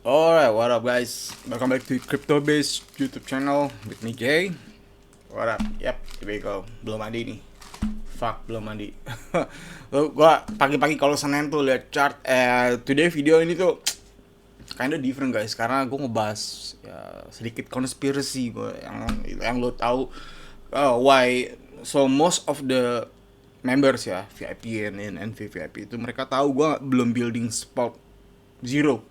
Alright, what up guys? Welcome back to Crypto Base YouTube channel with me Jay. What up? Yep, here we go. Belum mandi nih. Fuck, belum mandi. Gua pagi-pagi kalau Senin tuh lihat chart. Today video ini tuh kinda different guys, karena gue ngebahas ya, sedikit konspirasi gue yang lo tahu why. So most of the members ya VIP and VVIP itu mereka tahu gue belum building spot zero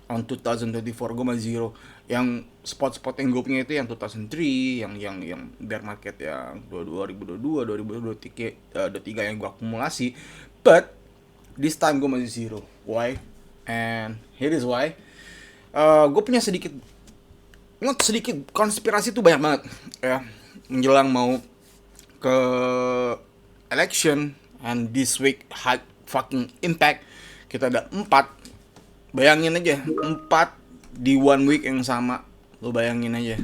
on 2024. Gue masih zero. Yang spot-spot yang gue punya itu yang 2003, yang bear market yang 2022, 2023 yang gue akumulasi. But this time gue masih zero. Why? And here is why. Gue punya sedikit konspirasi tuh banyak banget ya menjelang mau ke election. And this week had fucking impact. Kita ada 4. Bayangin aja 4 di one week yang sama. Lo bayangin aja.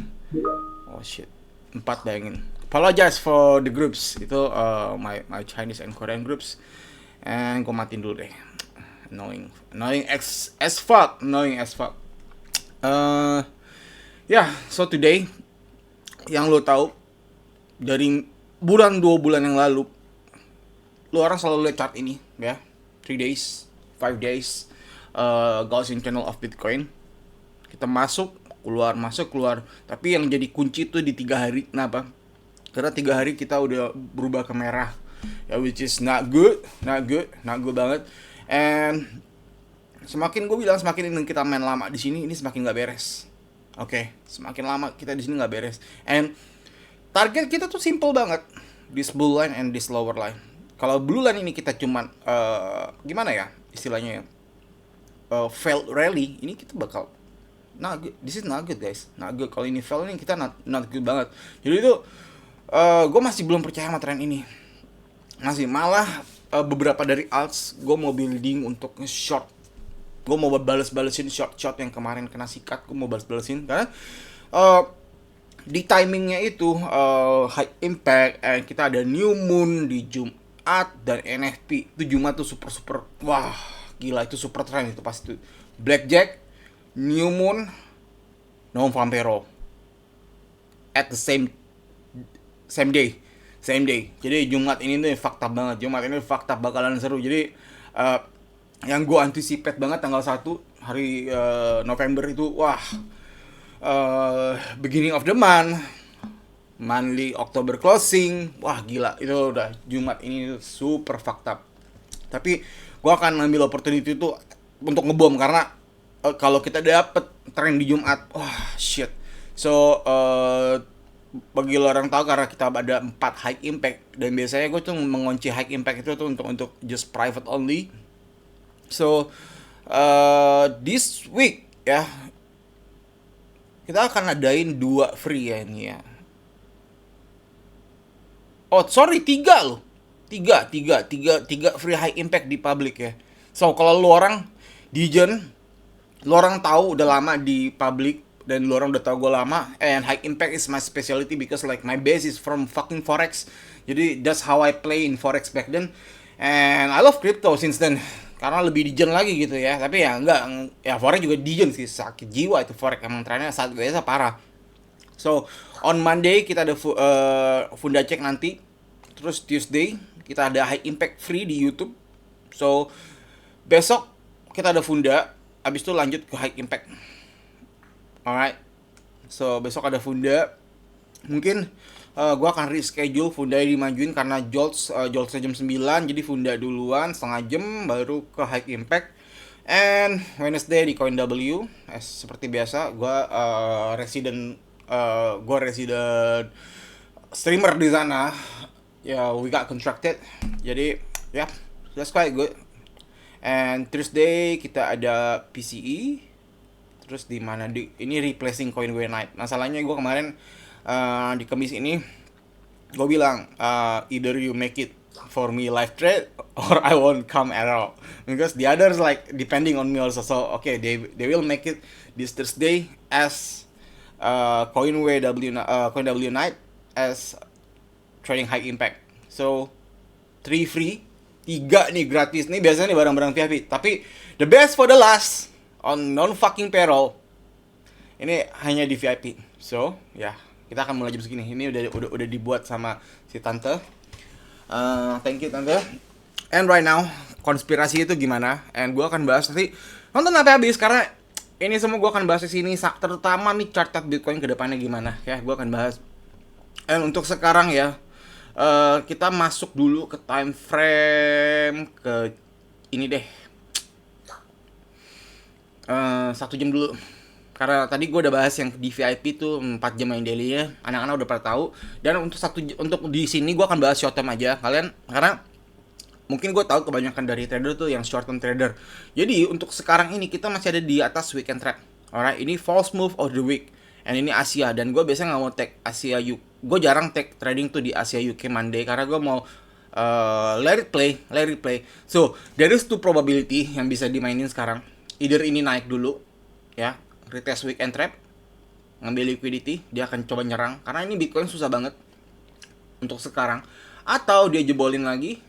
Oh shit, 4 bayangin. Apologize for the groups. Itu my Chinese and Korean groups. And gue matiin dulu deh. Annoying as fuck. So today yang lo tahu dari 2 bulan yang lalu, lo orang selalu lihat chart ini ya, 3 days, 5 days, Gaussian channel of Bitcoin. Kita masuk keluar. Tapi yang jadi kunci tuh di 3 hari. Kenapa? Karena 3 hari kita udah berubah ke merah ya, which is not good banget. And semakin kita main lama di sini, ini semakin nggak beres. Oke, semakin lama kita di sini nggak beres. And target kita tuh simple banget, this blue line and this lower line. Kalau blue line ini kita cuman gimana ya istilahnya ya, failed rally, ini kita bakal not good. This is not good guys, not good. Kalau ini fail ini kita not good banget. Jadi itu gue masih belum percaya sama tren ini. Masih malah beberapa dari alts gue mau building untuk short. Gue mau balesin short yang kemarin kena sikat. Gue mau balesin karena di timingnya itu high impact. Kita ada new moon di Jumat dan NFP. Itu Jumat tuh super wah gila, itu super trend itu pas itu. Blackjack, new moon, non vampiro at the same day. Jadi Jumat ini tuh fakta banget. Jumat ini fakta bakalan seru. Jadi yang gue anticipate banget tanggal 1 hari November itu, wah, beginning of the month, monthly October closing, wah gila, itu udah Jumat ini super fakta. Tapi gue akan ngambil opportunity itu untuk ngebom karena kalau kita dapet tren di Jumat, wah shit. So bagi lo orang tahu, karena kita ada 4 high impact dan biasanya gue tuh mengunci high impact itu tuh untuk just private only. So this week ya kita akan adain 2 free ya ini ya. Oh sorry, 3 loh. 3 free high impact di public ya. So kalau lu orang Dijen, lu orang tahu udah lama di public dan lu orang udah tahu gue lama, and high impact is my specialty because like my base is from fucking forex. Jadi that's how I play in forex back then, and I love crypto since then karena lebih Dijen lagi gitu ya. Tapi ya enggak, ya forex juga Dijen sih, sakit jiwa itu forex, emang trennya saat biasa parah. So on Monday kita ada funda check nanti. Terus Tuesday kita ada high impact free di YouTube. So besok kita ada funda, abis itu lanjut ke high impact. Alright. So besok ada funda. Mungkin gue akan reschedule funda dimajuin karena joltsnya jam 9. Jadi funda duluan setengah jam baru ke high impact. And Wednesday di CoinW, seperti biasa gue resident streamer di sana. We got contracted. Jadi that's quite good. And Thursday kita ada PCE. Terus di mana ini replacing CoinWay Night. Masalahnya gue kemarin di Kamis ini gue bilang either you make it for me live trade or I won't come at all, because the others like depending on me also. So okay, they will make it this Thursday as CoinW Night as trading high impact. So 3 free, 3 nih gratis nih, biasanya nih barang-barang VIP. Tapi the best for the last. on non fucking payroll. Ini hanya di VIP. So, ya, kita akan mulai jam segini. Ini udah dibuat sama si tante. Thank you tante. And right now, konspirasi itu gimana? And gue akan bahas nanti, nonton sampai habis karena ini semua gue akan bahas di sini, terutama nih chart Bitcoin ke depannya gimana ya, gue akan bahas. And untuk sekarang ya, kita masuk dulu ke time frame ke ini deh. 1 jam dulu. Karena tadi gue udah bahas yang di VIP tuh 4 jam yang daily ya. Anak-anak udah pada tahu. Dan untuk di sini gue akan bahas short term aja kalian, karena mungkin gue tahu kebanyakan dari trader tuh yang short term trader. Jadi untuk sekarang ini kita masih ada di atas weekend trend. Alright, ini false move of the week. And ini Asia, dan gue biasanya nggak mau take Asia UK. Gue jarang take trading tuh di Asia UK Monday karena gue mau let it play. So there is two probability yang bisa dimainin sekarang. Either ini naik dulu, ya, retest weekend trap, ngambil liquidity, dia akan coba nyerang karena ini Bitcoin susah banget untuk sekarang. Atau dia jebolin lagi,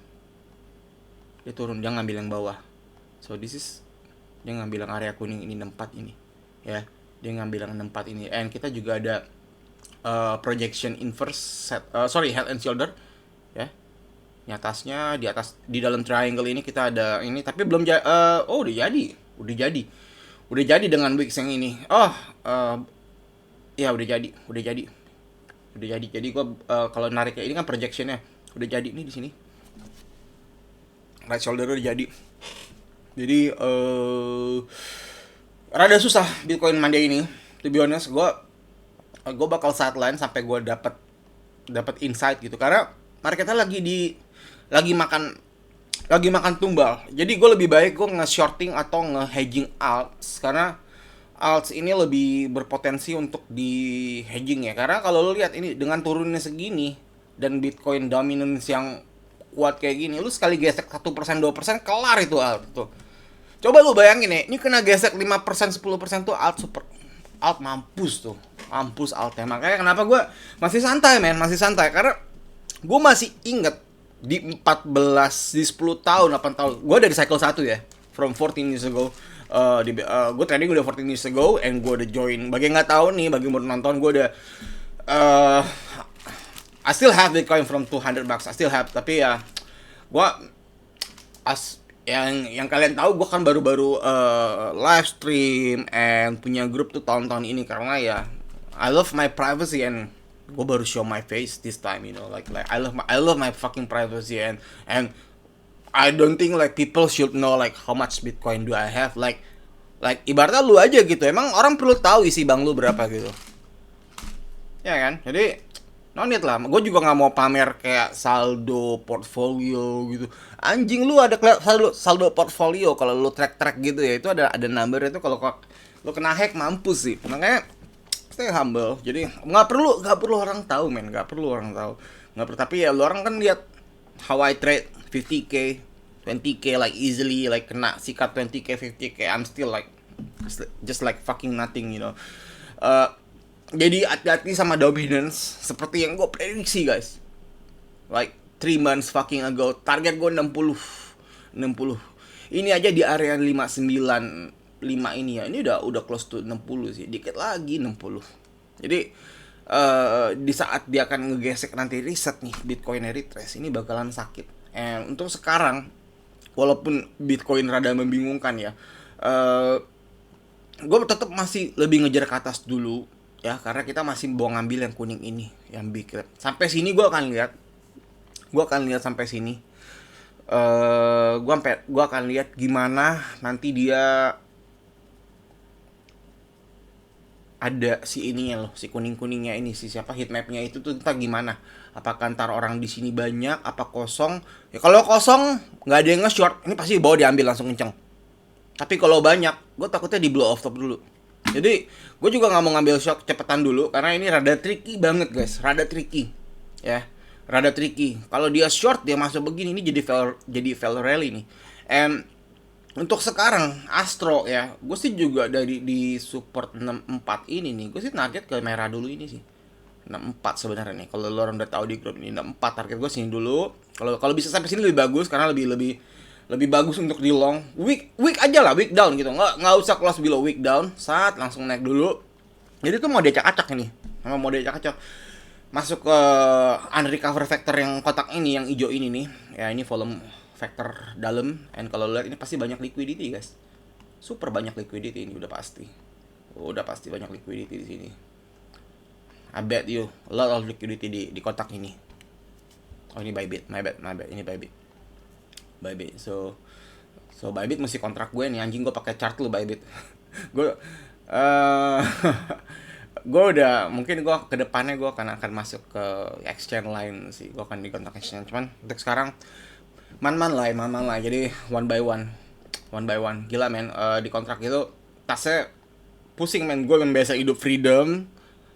dia turun, dia ngambil yang bawah. So this is, dia ngambil yang area kuning ini 64 ini, ya. Dia ngambil yang 64 ini. And kita juga ada projection inverse head and shoulder, ya. Di atasnya, di dalam triangle ini kita ada ini, tapi belum udah jadi dengan wicks yang ini. Ya udah jadi. Jadi gua kalau narik kayak ini kan projectionnya udah jadi nih di sini. Right shoulder udah jadi. Jadi rada susah Bitcoin Monday ini. To be honest, gue bakal sideline sampai gue dapat insight gitu, karena marketnya lagi makan tumbal. Jadi gue lebih baik gue nge-shorting atau nge-hedging alts, karena alts ini lebih berpotensi untuk di hedging ya. Karena kalau lo lihat ini dengan turunnya segini dan Bitcoin dominance yang kuat kayak gini, lu sekali gesek 1%, 2% kelar itu alt tuh. Coba lu bayangin ya, ini kena gesek 5%, 10% tuh alt mampus tuh. Mampus alt ya. Makanya kenapa gue masih santai karena gue masih inget di 10 tahun, 8 tahun. Gue dari cycle 1 ya, from 14 years ago. Gue trading udah 14 years ago, and gue udah join. Bagi nggak tahu nih, bagi mau nonton, gue udah I still have Bitcoin from $200, I still have. Tapi ya, gue yang kalian tahu, gue kan baru-baru live stream and punya grup tuh tahun-tahun ini, karena ya I love my privacy, and gue baru show my face this time, you know, like I love my fucking privacy, and I don't think like people should know like how much Bitcoin do I have, like ibaratnya lu aja gitu, emang orang perlu tahu isi bank lu berapa gitu, ya kan? Jadi no need lah, gue juga nggak mau pamer kayak saldo portfolio gitu. Anjing, lu ada saldo portfolio kalau lu track gitu ya, itu ada number itu, kalau lu kena hack mampus sih. Makanya stay humble. Jadi nggak perlu orang tahu, men, nggak perlu. Tapi ya lu orang kan lihat how I trade 50k, 20k like easily, like kena sikat 20k, 50k, I'm still like just like fucking nothing, you know. Jadi hati-hati sama dominance seperti yang gue prediksi, guys. Like 3 months fucking ago, target gue 60. Ini aja di area 595 ini ya. Ini udah close to 60 sih. Dikit lagi 60. Jadi di saat dia akan ngegesek nanti reset nih, Bitcoin retrace, ini bakalan sakit. And untuk sekarang, walaupun Bitcoin rada membingungkan ya, gue tetap masih lebih ngejar ke atas dulu. Ya, karena kita masih mau ngambil yang kuning ini, yang big cap. Sampai sini gue akan lihat sampai sini. Gue akan lihat gimana nanti dia ada si ininya loh, si kuning-kuningnya ini, si siapa heatmapnya itu tuh, entah gimana. Apakah ntar orang di sini banyak, apa kosong? Ya kalau kosong nggak ada yang nge-short, ini pasti bawa diambil langsung kenceng. Tapi kalau banyak, gue takutnya di blow off top dulu. Jadi gue juga nggak mau ngambil shot cepetan dulu, karena ini rada tricky banget, guys. Rada tricky. Kalau dia short, dia masuk begini, ini jadi fail rally nih. And untuk sekarang Astro ya, gue sih juga di support 64 ini nih. Gue sih target ke merah dulu ini sih. 64 sebenarnya nih. Kalau lo orang udah tahu di grup ini 64, target gue sini dulu. Kalau bisa sampai sini lebih bagus, karena lebih lebih bagus untuk di long week aja lah, week down gitu, nggak usah close below week down, saat langsung naik dulu. Jadi tuh mau diacak-acak ini, memang mau diacak-acak masuk ke unrecover factor yang kotak ini, yang hijau ini nih ya. Ini volume factor dalam, and kalau lihat ini pasti banyak liquidity guys, super banyak liquidity ini, udah pasti banyak liquidity di sini. I bet you a lot of liquidity di kotak ini. Oh ini Bybit, my bad, ini Bybit. So Bybit mesti kontrak gue nih anjing, gue pakai chart lu Bybit. gue gue udah, mungkin gue kedepannya gue akan masuk ke exchange lain sih, gue akan di kontak exchange. Cuman untuk sekarang man-man lah. Jadi one by one gila men. Di kontrak itu tasnya pusing men, gue yang biasa hidup freedom,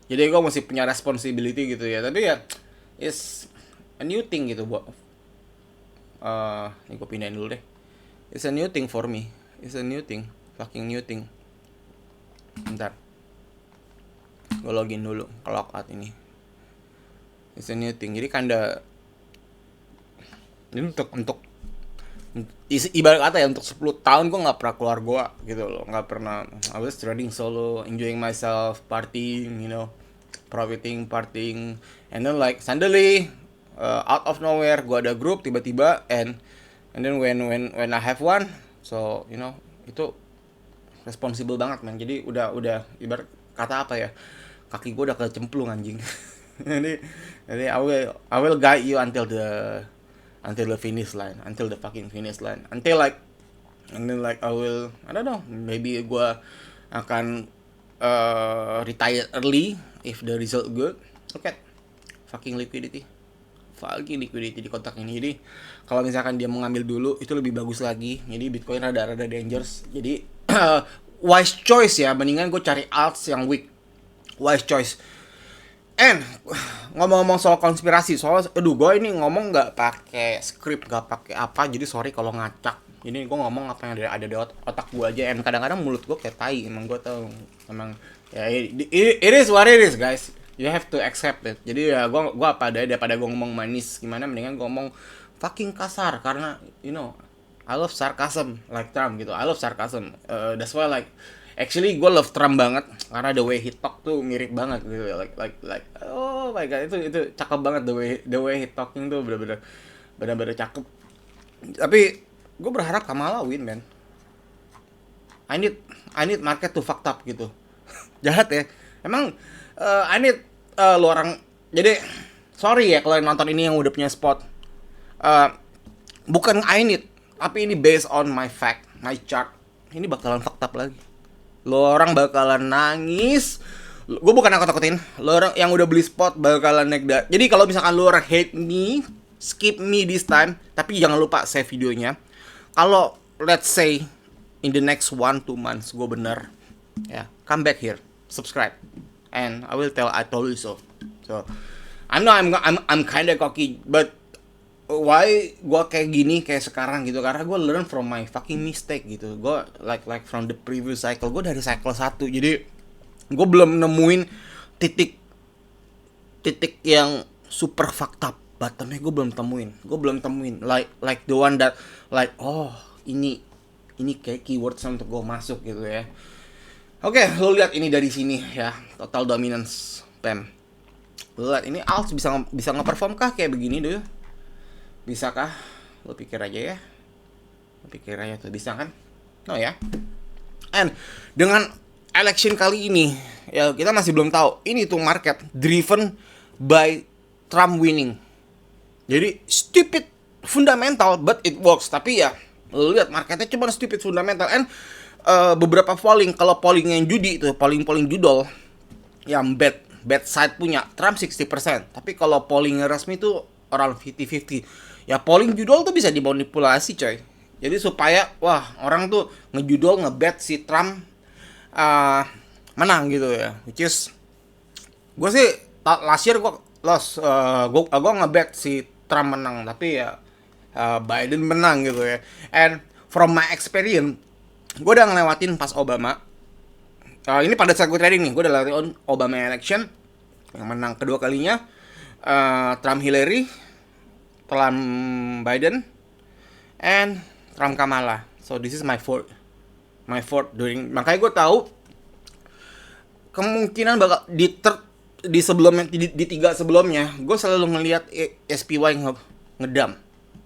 jadi gue masih punya responsibility gitu ya. Tapi ya is a new thing gitu buat ini gue pindahin dulu deh. It's a new thing for me, fucking new thing. Bentar, gue login dulu ke logout ini. It's a new thing, jadi kinda ini untuk ibarat kata ya, untuk 10 tahun gue nggak pernah keluar goa gitu loh, nggak pernah. I was trading solo, enjoying myself, partying, partying, and then like suddenly out of nowhere gue ada grup tiba-tiba, and then when I have one, so itu responsible banget man. Jadi udah ibarat kata apa ya, kaki gue udah kecemplung anjing. jadi I will guide you until the finish line, until the fucking finish line, until like I will, I don't know, maybe gue akan retire early if the result good. Look at fucking liquidity di kotak ini. Jadi kalau misalkan dia mau ngambil dulu itu lebih bagus lagi. Jadi Bitcoin rada dangerous. Jadi wise choice ya, mendingan gue cari alts yang weak, wise choice. And ngomong-ngomong soal konspirasi, gue ini ngomong nggak pakai script, nggak pakai apa, jadi sorry kalau ngacak. Ini gue ngomong apa yang ada di otak gue aja, and kadang-kadang mulut gue kayak tai, emang gue tau, emang ya it is what it is guys, you have to accept it. Jadi ya gue apa daripada gue ngomong manis gimana, mendingan gue ngomong fucking kasar, karena I love sarcasm like Trump gitu. I love sarcasm. That's why like actually gue love Trump banget karena the way he talk tuh mirip banget gitu, like oh my god, itu cakep banget, the way he talking tuh bener-bener cakep. Tapi gue berharap Kamala win man. I need market to fucked up gitu. Jahat ya emang. I need lu orang, jadi sorry ya kalau yang nonton ini yang udah punya spot, bukan I need, tapi ini based on my fact, my chart. Ini bakalan fucked up lagi. Lo orang bakalan nangis. Gue bukan nakut-nakutin. Lo orang yang udah beli spot bakalan naik Jadi kalau misalkan lo orang hate me, skip me this time. Tapi jangan lupa save videonya. Kalau let's say in the next 1-2 months gue bener ya, come back here, subscribe, and I will tell I told you so. So I'm kinda cocky, but why gue kayak gini kayak sekarang gitu, karena gue learn from my fucking mistake gitu. Gue like from the previous cycle, gue dari cycle 1, jadi gue belum nemuin titik yang super fucked up bottomnya. Gue belum temuin like the one that like oh ini kayak keywords untuk gue masuk gitu ya. Oke, lo lihat ini dari sini ya, total dominance PEM. Lo lihat ini alts bisa nge-perform kah kayak begini dulu? Bisakah? Lo pikir aja tuh, bisa kan? No ya. And dengan election kali ini ya, kita masih belum tahu. Ini tuh market driven by Trump winning. Jadi stupid fundamental but it works. Tapi ya lo lihat marketnya cuma stupid fundamental. And beberapa polling, kalau polling yang judi itu, polling judol yang bad side punya Trump 60%. Tapi kalau polling resmi itu around 50-50. Ya polling judul tuh bisa dimanipulasi coy. Jadi supaya orang tuh ngejudul ngebet si Trump menang gitu ya. Which is gue sih last year gue ngebet si Trump menang, tapi ya Biden menang gitu ya. And from my experience, gue udah ngelewatin pas Obama. Ini pada saat gue trading nih, gue udah lewatin Obama election yang menang kedua kalinya, Trump Hillary, Trump Biden, and Trump Kamala. So this is my fourth during, makanya gue tahu kemungkinan bakal di sebelumnya, di tiga sebelumnya gue selalu ngelihat SPY ngedam.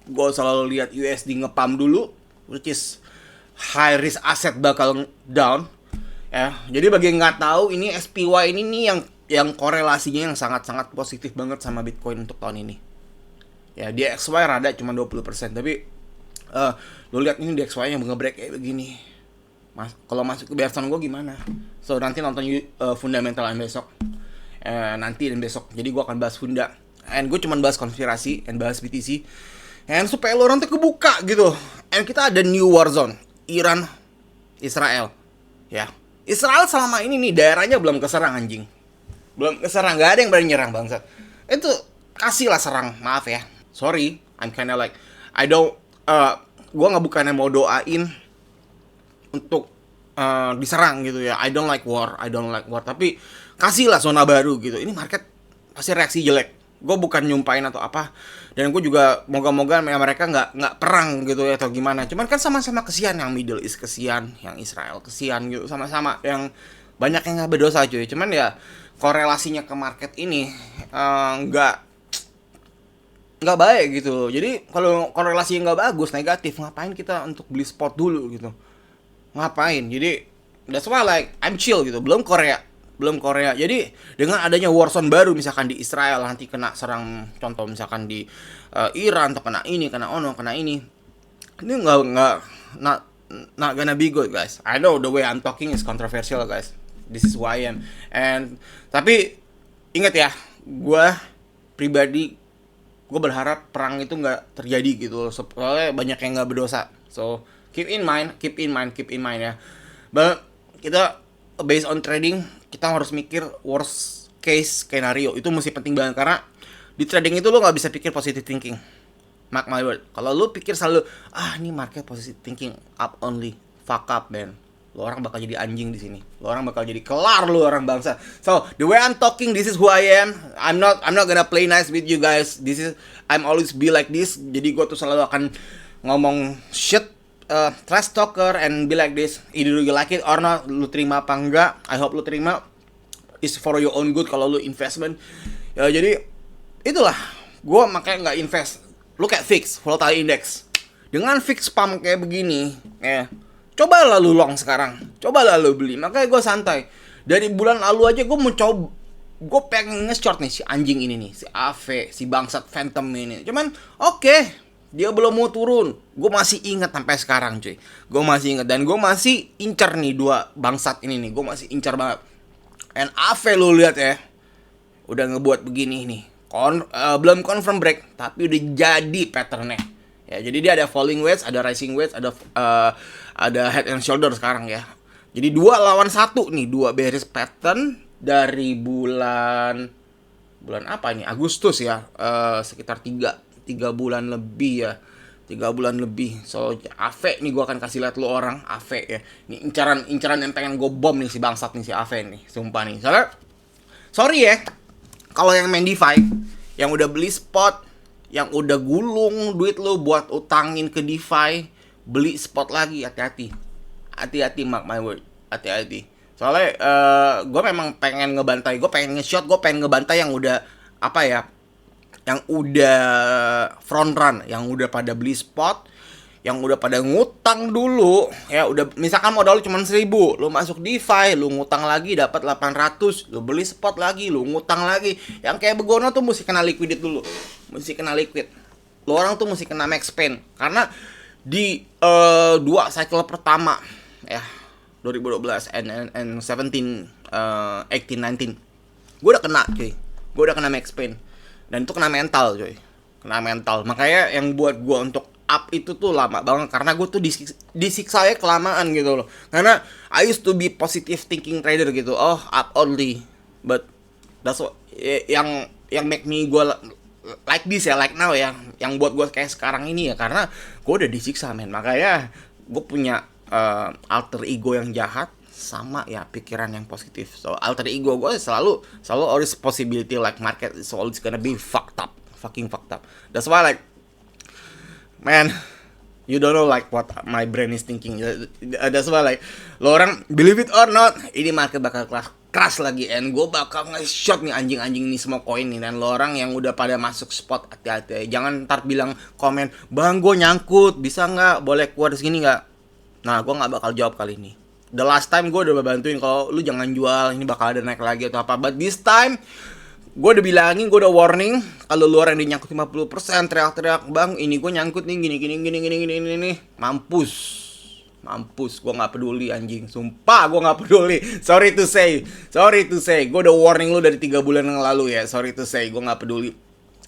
Gue selalu lihat USD ngepam dulu, which is high risk asset bakal down. Ya, jadi bagi yang nggak tahu, ini SPY ini nih yang korelasinya yang sangat-sangat positif banget sama Bitcoin untuk tahun ini. Ya, di XY rada cuma 20%, tapi lo lihat ini di XY yang nge-break kayak begini. Kalau masuk ke Bearson gue gimana? So nanti nonton fundamental besok. Nanti dan besok. Jadi gue akan bahas funda. And gue cuma bahas konspirasi and bahas BTC. And supaya lo orang tuh kebuka gitu. And kita ada new war zone, Iran, Israel. Ya. Israel selama ini nih daerahnya belum keserang anjing. Belum keserang, gak ada yang berani nyerang bangsat. Itu kasihlah serang, maaf ya. Sorry, I'm kinda like gue nggak bukannya mau doain untuk diserang gitu ya. I don't like war. Tapi kasihlah zona baru gitu. Ini market pasti reaksi jelek. Gue bukan nyumpain atau apa. Dan gue juga moga-moga mereka nggak perang gitu ya atau gimana. Cuman kan sama-sama kesian, yang Middle East kesian, yang Israel kesian gitu, sama-sama yang banyak yang nggak berdosa cuy. Cuman ya korelasinya ke market ini nggak baik gitu. Jadi kalau korelasinya nggak bagus, negatif, ngapain kita untuk beli spot dulu gitu? Ngapain? Jadi that's why like I'm chill gitu. Belum Korea. Jadi dengan adanya war zone baru, misalkan di Israel nanti kena serang, contoh misalkan di Iran, atau kena ini not gonna be good guys. I know the way I'm talking is controversial guys. This is who I am. And tapi ingat ya, gue pribadi gue berharap perang itu nggak terjadi gitu. Soalnya banyak yang nggak berdosa. So keep in mind ya. But kita based on trading, kita harus mikir worst case scenario. Itu mesti penting banget, karena di trading itu lo nggak bisa pikir positive thinking. Mark my word. Kalau lo pikir selalu ini market positive thinking up only, fuck up man. Lo orang bakal jadi anjing di sini. Lo orang bakal jadi kelar, lo orang bangsa. So the way I'm talking, this is who I am. I'm not gonna play nice with you guys. I'm always be like this. Jadi gue tuh selalu akan ngomong shit, trash talker and be like this. Either you like it or not, lu terima apa enggak, I hope lu terima. It's for your own good kalau lu investment. Ya jadi itulah, gue makanya nggak invest. Lu kayak fix volatile index. Dengan fix pump kayak begini, ya cobalah lu long sekarang, cobalah lu beli. Makanya gue santai. Dari bulan lalu aja gue mencoba, gue pengen nge-short nih si anjing ini nih, si AV, si bangsat Phantom ini. Cuman oke, dia belum mau turun. Gue masih ingat sampai sekarang cuy. Gue masih ingat. Dan gue masih incar nih dua bangsat ini nih. Gue masih incar banget. And AV lu lihat ya, udah ngebuat begini nih. Belum confirm break, tapi udah jadi patternnya. Ya, jadi dia ada falling wedge, ada rising wedge, ada head and shoulder sekarang ya. Jadi 2 lawan 1 nih, 2 bearish pattern dari bulan apa ini? Agustus ya. Sekitar 3 bulan lebih ya. 3 bulan lebih. So AV nih gue akan kasih lihat lu orang AV ya. Ini incaran yang pengen gue bom nih si bangsat nih si AV nih. Sumpah nih. Soalnya sorry ya, kalau yang main DeFi, yang udah beli spot, yang udah gulung duit lu buat utangin ke DeFi, beli spot lagi, hati-hati. Hati-hati, mark my word. Hati-hati. Soalnya gue memang pengen ngebantai, gue pengen nge-shot, gue pengen ngebantai yang udah apa ya, yang udah front run, yang udah pada beli spot, yang udah pada ngutang dulu ya. Udah misalkan modal lu cuma 1.000, lu masuk DeFi, lu ngutang lagi dapat 800, lu beli spot lagi, lu ngutang lagi. Yang kayak begono tuh mesti kena liquidate dulu, mesti kena liquid. Lu orang tuh mesti kena max pain, karena di 2 cycle pertama ya, 2012 and 17, 18, 19, gue udah kena cuy, gue udah kena max pain. Dan itu kena mental cuy, kena mental. Makanya yang buat gue untuk up itu tuh lama banget, karena gue tuh disiksa ya kelamaan gitu loh. Karena I used to be positive thinking trader gitu, up only, but that's what yang make me gue like this ya, like now ya, yang buat gue kayak sekarang ini ya, karena gue udah disiksa men. Makanya gue punya alter ego yang jahat sama ya pikiran yang positif. So alter ego gue selalu always possibility like market is always gonna be fucking fucked up. That's why like man, You don't know like what my brain is thinking. That's why like lo orang believe it or not, ini market bakal keras lagi, and gue bakal nge-shot nih anjing-anjing ini semua koin nih. Dan lo orang yang udah pada masuk spot, hati-hati, jangan ntar bilang komen, bang gue nyangkut, bisa nggak, boleh keluar segini nggak. Nah gue nggak bakal jawab kali ini. The last time gue udah bantuin kalau lu jangan jual, ini bakal ada naik lagi atau apa. But this time gue udah bilangin, gue udah warning, kalau lu orang yang nyangkut 50%, teriak-teriak, bang ini gue nyangkut nih gini, mampus, gue nggak peduli anjing, sumpah gue nggak peduli. Sorry to say, gue udah warning lu dari 3 bulan yang lalu ya. Sorry to say, gue nggak peduli.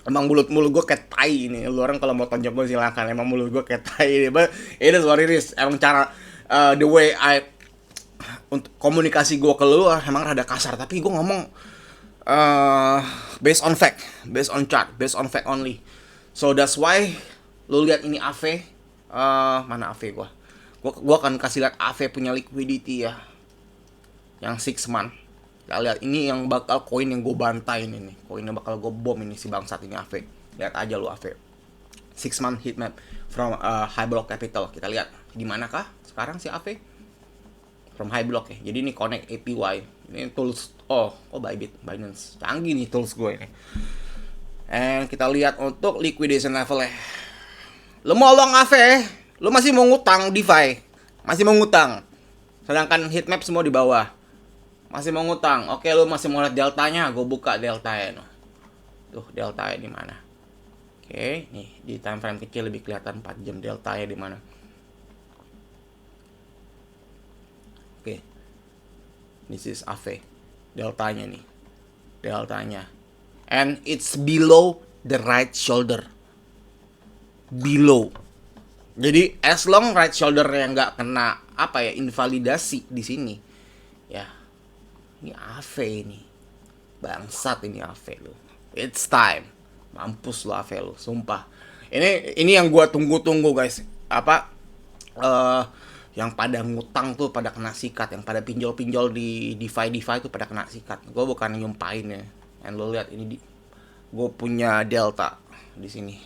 Emang mulut gue kayak tai ini. Lu orang kalau mau tonjok gue silakan, emang mulut gue kayak tai ini. But it is what it is. Emang cara the way untuk komunikasi gue ke lu emang rada kasar, tapi gue ngomong based on fact, based on chart, based on fact only. So that's why lu lihat ini AV, mana AV gua akan kasih lihat AV punya liquidity ya, yang 6 month. Kita lihat ini yang bakal koin yang gue bantai ini, koin yang bakal gue bom ini si bangsat ini AV. Lihat aja lu AV 6 month heat map from High Block Capital. Kita lihat di manakah sekarang si AV from High Block ya. Jadi ini connect APY, ini tools. Bybit, Binance, canggih nih tools gue ini. And kita lihat untuk liquidation level ya. Lu mau long AV, lu masih mau ngutang DeFi, masih mau ngutang. Sedangkan heatmap semua di bawah, masih mau ngutang. Oke, lu masih mau lihat deltanya, gue buka deltanya. Tuh deltanya di mana? Oke, nih di time frame kecil lebih kelihatan 4 jam deltanya di mana. Oke, this is AV. Deltanya nih, and it's below the right shoulder, below. Jadi as long right shoulder yang nggak kena invalidasi di sini, ya ini AV ini, bangsat ini AV lu. It's time, mampus lu AV lu, sumpah. Ini yang gua tunggu-tunggu guys, yang pada ngutang tuh pada kena sikat, yang pada pinjol-pinjol di DeFi tuh pada kena sikat. Gue bukan nyumpahin ya. Dan lo lihat ini gue punya delta di sini.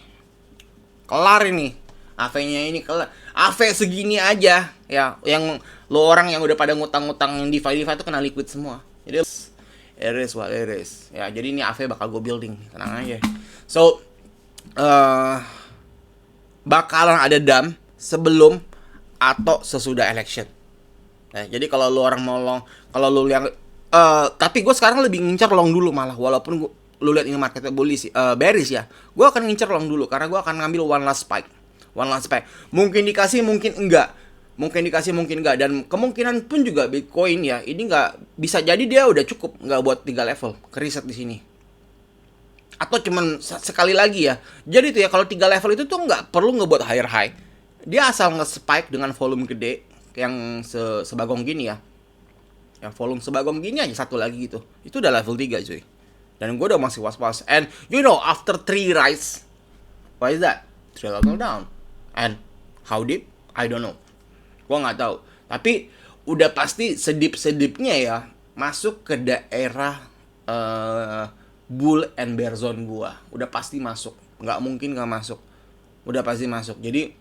Kelar ini. AV-nya ini kelar. AV segini aja ya, yang lo orang yang udah pada ngutang-ngutang yang DeFi tuh kena liquid semua. Jadi it is what it is. Ya, jadi ini AV bakal gue building, tenang aja. So bakalan ada dump sebelum atau sesudah election. Nah, jadi kalau lu orang mau long, kalau lu yang tapi gue sekarang lebih ngincar long dulu malah, walaupun lu lihat ini marketnya bullish, bearish ya. Gue akan ngincar long dulu karena gue akan ngambil one last spike. Mungkin dikasih, mungkin enggak. Dan kemungkinan pun juga Bitcoin ya, ini nggak bisa jadi dia udah cukup nggak buat 3 level ke reset di sini. Atau cuman sekali lagi ya. Jadi tuh ya kalau 3 level itu tuh nggak perlu ngebuat higher high. Dia asal nge-spike dengan volume gede yang sebagong gini ya. Yang volume sebagong gini aja satu lagi gitu. Itu udah level 3 cuy. Dan gue udah masih was-was. And you know after 3 rise, what is that? 3 level down. And how deep? I don't know. Gue nggak tahu. Tapi udah pasti sedip-sedipnya ya masuk ke daerah bull and bear zone gua. Udah pasti masuk. Nggak mungkin nggak masuk. Udah pasti masuk. Jadi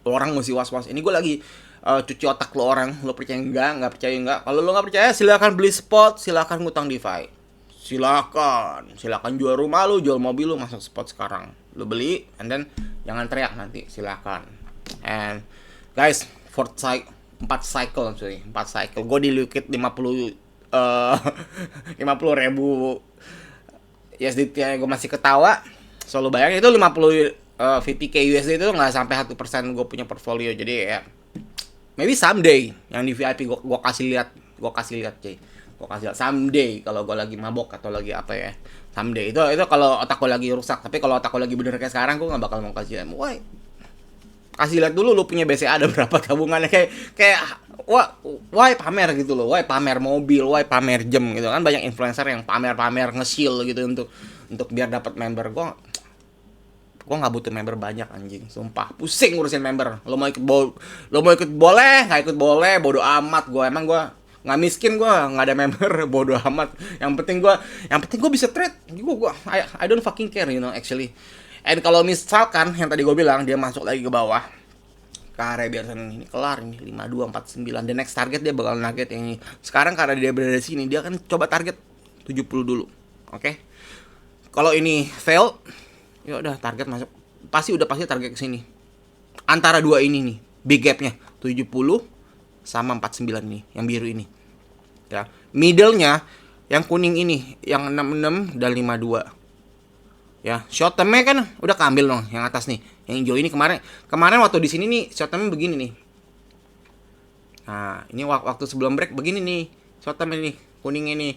lo orang mesti was-was. Ini gue lagi cuci otak lo orang. Lo percaya nggak percaya nggak. Kalau lo nggak percaya silakan beli spot, silakan ngutang DeFi. Silakan jual rumah lo, jual mobil lo, masuk spot sekarang. Lo beli, and then jangan teriak nanti. Silakan. And guys, 4 cycle cuy. 4 cycle. Gue di liquid 50 ribu USDT, gue masih ketawa. So lo bayangin itu 50 50k USD itu nggak sampai 1% gue punya portfolio. Jadi ya maybe someday yang di VIP gue kasih lihat cuy. Gue kasih lihat someday kalau gue lagi mabok atau lagi apa ya. Someday itu kalau otak gue lagi rusak. Tapi kalau otak gue lagi bener kayak sekarang, gue nggak bakal mau kasih lihat. Woi, kasih lihat dulu lu punya BCA ada berapa tabungannya, kayak why pamer gitu loh. Why pamer mobil, why pamer jam gitu kan. Banyak influencer yang pamer nge-shield gitu untuk biar dapat member. Gue nggak butuh member banyak anjing, sumpah pusing ngurusin member. Lo mau ikut boleh, nggak ikut boleh, bodo amat. Gue nggak miskin, gue nggak ada member, bodo amat. Yang penting gue bisa trade. I don't fucking care, you know actually. And kalau misalkan yang tadi gue bilang dia masuk lagi ke bawah, ke area biasa ini kelar ini 5249. The next target dia bakal target yang ini. Sekarang karena dia berada di sini, dia akan coba target 70 dulu. Oke. Kalau ini fail, ya udah target masuk. Pasti target ke sini. Antara dua ini nih, big gapnya 70 sama 49 nih, yang biru ini. Ya, middle-nya yang kuning ini, yang 66 dan 52. Ya, short term-nya kan udah keambil dong yang atas nih. Yang hijau ini kemarin waktu di sini nih short term begini nih. Nah, ini waktu sebelum break begini nih. Short term ini, kuning ini.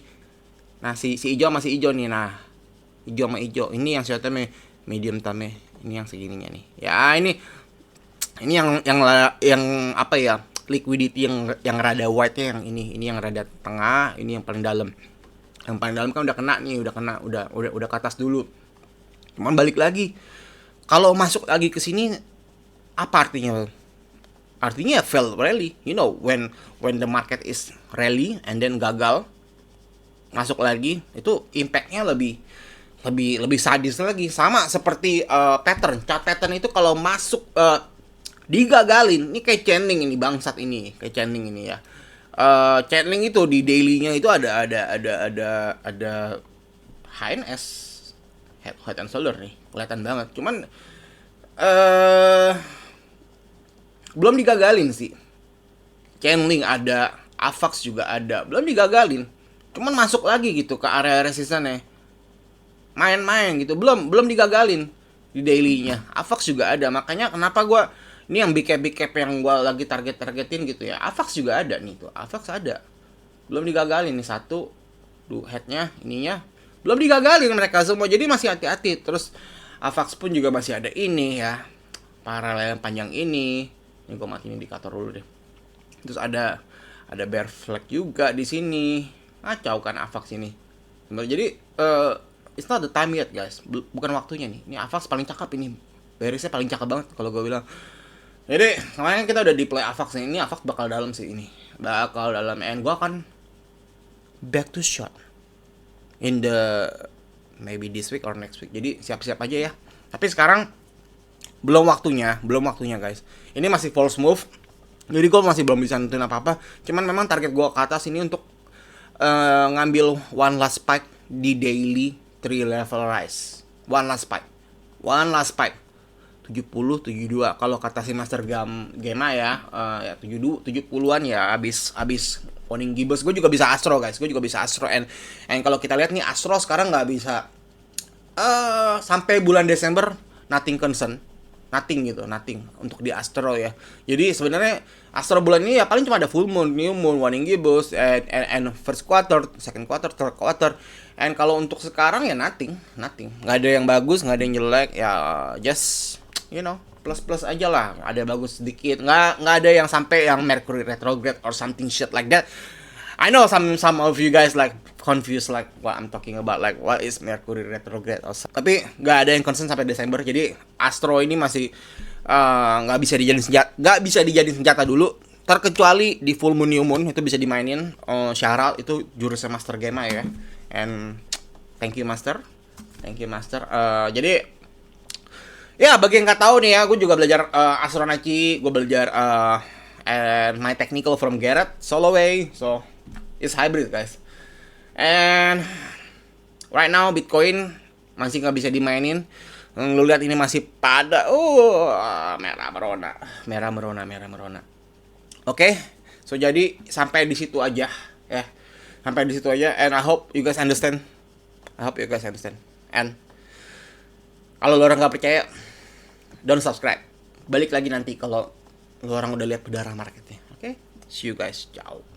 Nah, si hijau masih hijau nih. Nah, hijau sama hijau. Ini yang short term medium term ini yang segininya nih. Ya, ini yang apa ya? Liquidity yang rada white-nya yang ini yang rada tengah, ini yang paling dalam. Yang paling dalam kan udah kena nih, udah ke atas dulu. Cuman balik lagi. Kalau masuk lagi ke sini apa artinya? Artinya fail rally. You know, when the market is rally and then gagal masuk lagi, itu impact-nya lebih sadis lagi. Sama seperti pattern. Chart pattern itu kalau masuk digagalin, ini kayak Chainlink ini bangsat ini, kayak Chainlink ini ya. Chainlink itu di daily-nya itu ada HNS head and shoulder nih, kelihatan banget. Cuman belum digagalin sih. Chainlink ada, AVAX juga ada, belum digagalin. Cuman masuk lagi gitu ke area resistannya. Main-main gitu, belum digagalin di daily-nya. AVAX juga ada, makanya kenapa ini yang big cap yang gue lagi targetin gitu ya. AVAX juga ada nih tuh. AVAX ada. Belum digagalin nih satu. Headnya, ininya. Belum digagalin mereka semua. Jadi masih hati-hati. Terus AVAX pun juga masih ada ini ya. Paralel panjang ini. Ini gue matiin indikator dulu deh. Terus ada bear flag juga di sini. Ngacau kan AVAX ini. Jadi it's not the time yet guys. Bukan waktunya nih. Ini AVAX paling cakep ini. Bearisnya paling cakep banget kalau gue bilang. Jadi kemarin kita udah di play AVAX nih. Ini AVAX bakal dalam sih ini. Bakal dalam. And gue akan back to short in the maybe this week or next week. Jadi siap-siap aja ya. Tapi sekarang belum waktunya guys. Ini masih false move. Jadi gue masih belum bisa nentuin apa-apa. Cuman memang target gue ke atas ini untuk ngambil one last spike di daily 3 level rise. One last spike. 70-72 kalau kata si Master Gema ya, ya 70-an ya abis warning gibbous. Gue juga bisa Astro guys, and kalau kita lihat nih Astro sekarang nggak bisa sampai bulan Desember nothing untuk di Astro ya. Jadi sebenarnya Astro bulan ini ya paling cuma ada full moon, new moon, warning gibbous, and first quarter, second quarter, third quarter. And kalau untuk sekarang ya nothing, nggak ada yang bagus, nggak ada yang jelek ya, just plus aja lah. Ada bagus sedikit, nggak ada yang sampai yang Mercury retrograde or something shit like that. I know some of you guys like confused like what I'm talking about, like what is Mercury retrograde or something. Tapi nggak ada yang concern sampai Desember. Jadi Astro ini masih nggak bisa dijadiin senjata dulu, terkecuali di full moon new moon itu bisa dimainin. Syaral itu jurusnya Master Gema ya. And thank you Master. Jadi ya bagi yang nggak tahu nih ya, gue juga belajar Astronaci, gue belajar and my technical from Garrett Soloway, so it's hybrid guys. And right now Bitcoin masih nggak bisa dimainin. Lu lihat ini masih pada merah merona. Oke, so jadi sampai di situ aja ya. And I hope you guys understand. And kalau lo orang nggak percaya, don't subscribe. Balik lagi nanti kalau lo orang udah lihat berdarah marketnya. Oke? See you guys. Ciao.